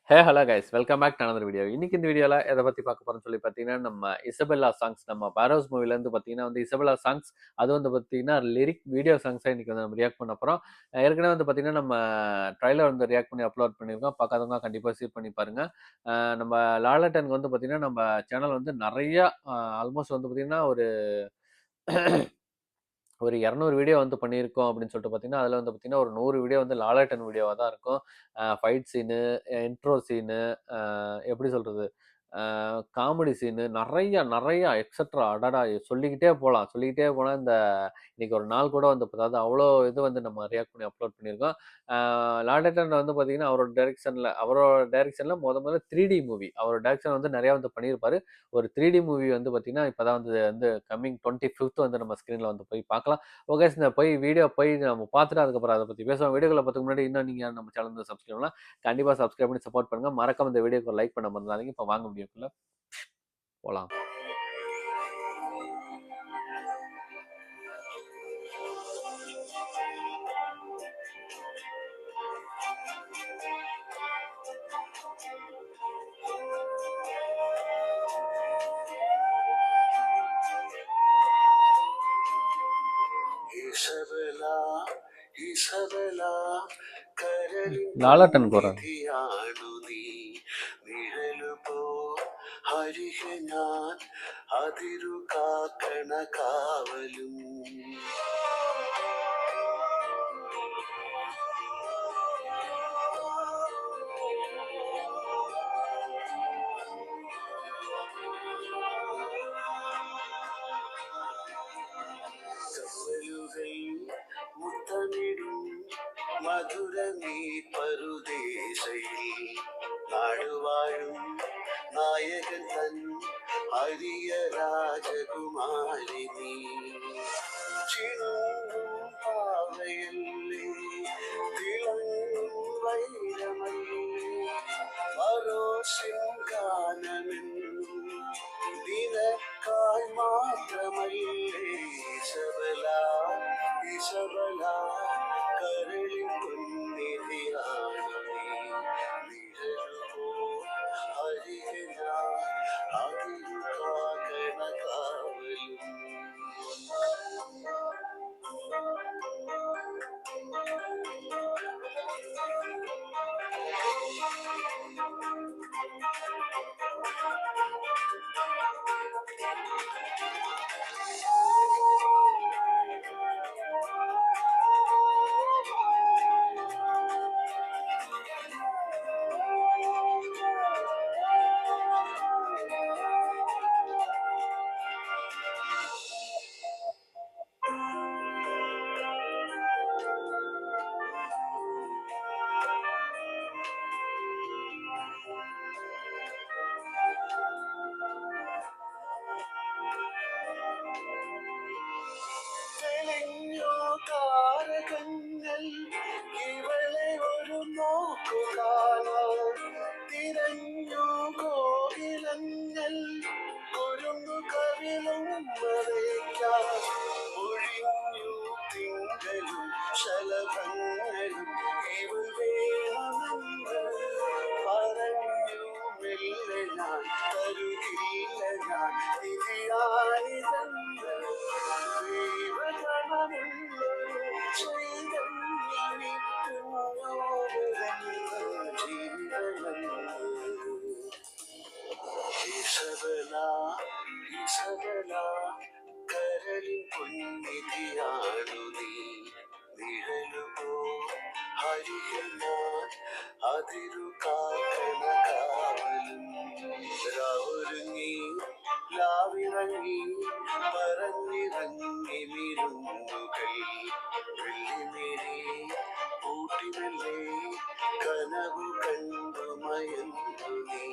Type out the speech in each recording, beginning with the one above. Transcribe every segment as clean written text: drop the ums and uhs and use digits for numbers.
Hello guys, welcome back to another video. இன்னைக்கு இந்த வீடியோல எதை பத்தி பார்க்க போறோம்னு சொல்லி பார்த்தீங்கன்னா, நம்ம இசபெல்லா சாங்ஸ், நம்ம பாரோஸ் மூவில இருந்து பார்த்தீங்கன்னா இசபெல்லா சாங்ஸ், அது பார்த்தீங்கன்னா லிரிக் வீடியோ சாங்ஸா இன்னைக்கு நம்ம ரியாக்ட் பண்ண போறோம். ஏற்கனவே பார்த்தீங்கன்னா நம்ம ட்ரைலர் ரியாக்ட் பண்ணி அப்லோட் பண்ணியிருக்கோம். பார்க்காதவங்க கண்டிப்பா சீட் பண்ணி பாருங்க. நம்ம லாலட்டனுக்கு பார்த்தீங்கன்னா நம்ம சேனல் நிறைய ஆல்மோஸ்ட் பார்த்தீங்கன்னா ஒரு 200 வீடியோ பண்ணியிருக்கோம் அப்படின்னு சொல்லிட்டு பார்த்தீங்கன்னா, அதில் பார்த்தீங்கன்னா ஒரு 100 வீடியோ லாலட்டன் வீடியோவாக தான் இருக்கும். ஃபைட் சீனு, இன்ட்ரோ சீனு, எப்படி சொல்றது, காமெடி சீனு, நிறைய நிறைய எக்ஸட்ரா அடடா சொல்லிக்கிட்டே போகலாம். சொல்லிக்கிட்டே போனால் இன்னைக்கு ஒரு நாள் கூட அதாவது அவ்வளோ இது நம்ம ரியாக்ட் பண்ணி அப்லோட் பண்ணியிருக்கோம். லாலட்டன் பார்த்தீங்கன்னா அவரோட டைரக்ஷனில் முதல்ல 3D மூவி, அவரோட டைரக்ஷன் நிறையா பண்ணியிருப்பாரு. ஒரு 3D மூவி பார்த்தீங்கன்னா இப்போதான் கம்மிங் 25th நம்ம ஸ்க்ரீனில் போய் பார்க்கலாம். ஓகே, இந்த வீடியோ நம்ம பார்த்துட்டு அதுக்கப்புறம் அதை பற்றி பேசுவோம். வீடியோக்களை பார்த்துக்கு முன்னாடி இன்னும் நீங்கள் நம்ம சேனல் சப்ஸ்கிரைப் பண்ணலாம், கண்டிப்பாக சப்ஸ்கிரைப் பண்ணி சப்போர்ட் பண்ணுங்க. மறக்காம இந்த வீடியோக்கு லைக் பண்ண மறந்துடாதீங்க. இப்போ வாங்க வீடியோக்குள்ள போகலாம். லாலட்டன் போறாரு. ഹരിഹെ ഞാൻ അതിരു കാക്കണ കാവലും കപ്പലുകൾ മുത്തമിടും മധുര നീ പരുദേശയിൽ നാടുവാഴും നായകൻ തൻ ഹരിയ രാജകുമാരിനി ചിണുങ്ങും പാവയല്ലേ തിളങ്ങും വൈരമല്ലേ പരോശിൻ ഗാനമെന്നും നിനക്കായി മാത്രമല്ലേ ഇശബല ഇശബല കരളിൽ പൊന്നിധിയാണ് നീ നിഴലുപോ ഹരിഹന അതിരു കാകണ കാവലും താരകങ്ങൾ ഇവളെ ഒരു നോക്കുകാണാൻ തിരഞ്ഞു കോകിലങ്ങൾ കുരുന്നു കവിളും മറയ്ക്കാൻ ഒഴിഞ്ഞു തിങ്കളും ശലഭങ്ങളും ഇവൾ വേണമെന്ന് പറഞ്ഞു മെല്ലെ ഞാൻ തരുകില്ല ഞാൻ ഇതിയാണിതെന്ന് കരളിൻ പൊന്നിധിയാണു നീ നിഴലുപോ ഹരിഹനാൻ അതിരു കാക്കണ കാവലും രാവൊരുങ്ങി ലാവിറങ്ങി പറന്നിറങ്ങി മിരുന്നുകൾ വെള്ളിമേരി കൂട്ടിനല്ലേ കനവു കണ്ടു മയന്നു നീ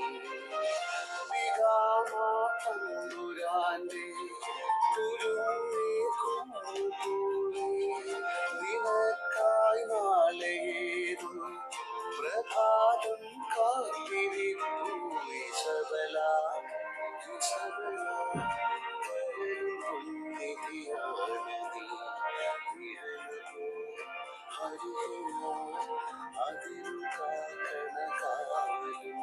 പിതാമാ തമ്പുരാന്റെ തുരുങ്ങി കൊണ്ടുകൂടി നിനക്കായി നാളെയേതു പ്രഭാതം കാത്തിരിപ്പൂ ഇശബല ഇശബല കരളിൽ പൊന്നിധിയാണ് നീ നിഴലുപോ ഹരിഹന അതിരു കാക്കണ കാവലും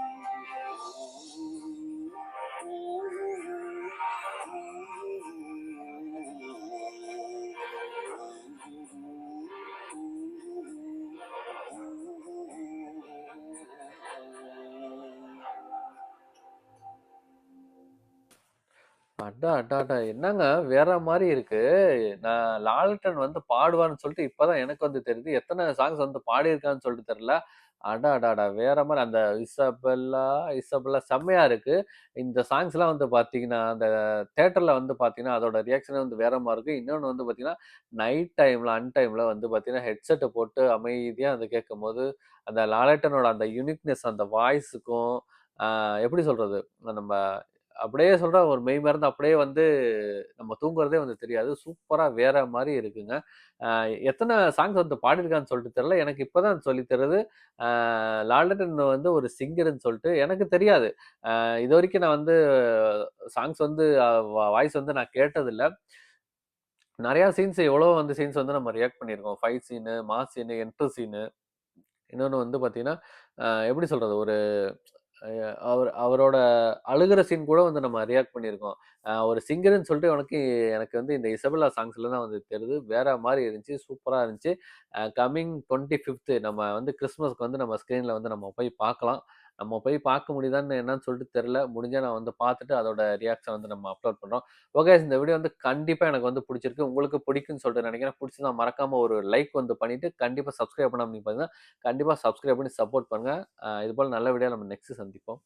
அடா! என்னங்க வேற மாரி இருக்கு. நான் லால்டன் வந்து பாடுவான்னு சொல்லிட்டு இப்ப தான் எனக்கு வந்து தெரியுது. எத்தன சாங்ஸ் வந்து பாடியிருக்கான்னு சொல்லிட்டு தெரியல. அடடடா! வேற மாரி அந்த இசபெல்லா, இசபெல்லா செம்மையா இருக்கு. இந்த சாங்ஸ்லாம் வந்து பார்த்தீங்கன்னா, அந்த தியேட்டர்ல வந்து பார்த்தீங்கன்னா, அதோட ரியாக்ஷனே வந்து வேற மாரி இருக்கு. இன்னொன்னு வந்து பார்த்தீங்கன்னா, நைட் டைம்ல, டைம்ல வந்து பார்த்தீங்கன்னா, ஹெட்செட்ட போட்டு அமைதியா வந்து கேட்கும்போது, அந்த லாலேட்டனோட அந்த யூனிக்னெஸ் அந்த வாய்ஸுக்கும், அ எப்படி சொல்றது? நம்ம அப்படியே சொல்றேன் ஒரு மெய் மறந்து அப்படியே வந்து நம்ம தூங்குறதே வந்து தெரியாது. சூப்பரா வேற மாரி இருக்குங்க. அ எத்தன சாங்ஸ் வந்து பாடியிருக்கான்னு சொல்லிட்டு தெரியல. எனக்கு இப்ப தான் சொல்லி தருது. லால்டன் வந்து ஒரு சிங்கர்ன்னு சொல்லிட்டு எனக்கு தெரியாது. இதுவரைக்கும் நான் வந்து சாங்ஸ் வந்து வாய்ஸ் வந்து நான் கேட்டதில்ல. நெறைய சீன்ஸ் எவ்வளவோ வந்து சீன்ஸ் வந்து நம்ம ரியாக்ட் பண்ணியிருக்கோம். Fight scene, mass scene, entry scene. இன்னொன்னு வந்து பார்த்தீங்கன்னா, எப்படி சொல்றது? ஒரு அ அவரோட அழுகுற சீன் கூட வந்து நம்ம ரியாக்ட் பண்ணியிருக்கோம். ஒரு சிங்கர்ன்னு சொல்லிட்டு எனக்கு வந்து இந்த இசபெல்லா சாங்ஸ்ல தான் வந்து தெரியுது. வேற மாரி இருந்துச்சு. சூப்பரா இருந்துச்சு. கம்மிங் 25த் நம்ம வந்து கிறிஸ்மஸ்க்கு வந்து நம்ம ஸ்க்ரீன்ல வந்து நம்ம போய் பார்க்கலாம். நம்ம போய் பார்க்க முடியுதான்னு என்னன்னு சொல்லிட்டு தெரியல. முடிஞ்சா நான் வந்து பார்த்துட்டு அதோட ரியாக்ஷன் வந்து நம்ம அப்லோட் பண்றோம். ஓகே இந்த வீடியோ வந்து கண்டிப்பா எனக்கு வந்து புடிச்சிருக்கு. உங்களுக்கு பிடிக்கும்னு சொல்லிட்டு நினைக்கிறேன். புடிச்சிருந்தா மறக்காம ஒரு லைக் வந்து பண்ணிட்டு, கண்டிப்பா சப்ஸ்கிரைப் பண்ணாம இருந்தீங்க பார்த்தீங்கன்னா, கண்டிப்பா சப்ஸ்கிரைப் பண்ணி சப்போர்ட் பண்ணுங்க. இதுபோல நல்ல வீடியோல நம்ம நெக்ஸ்ட் சந்திப்போம்.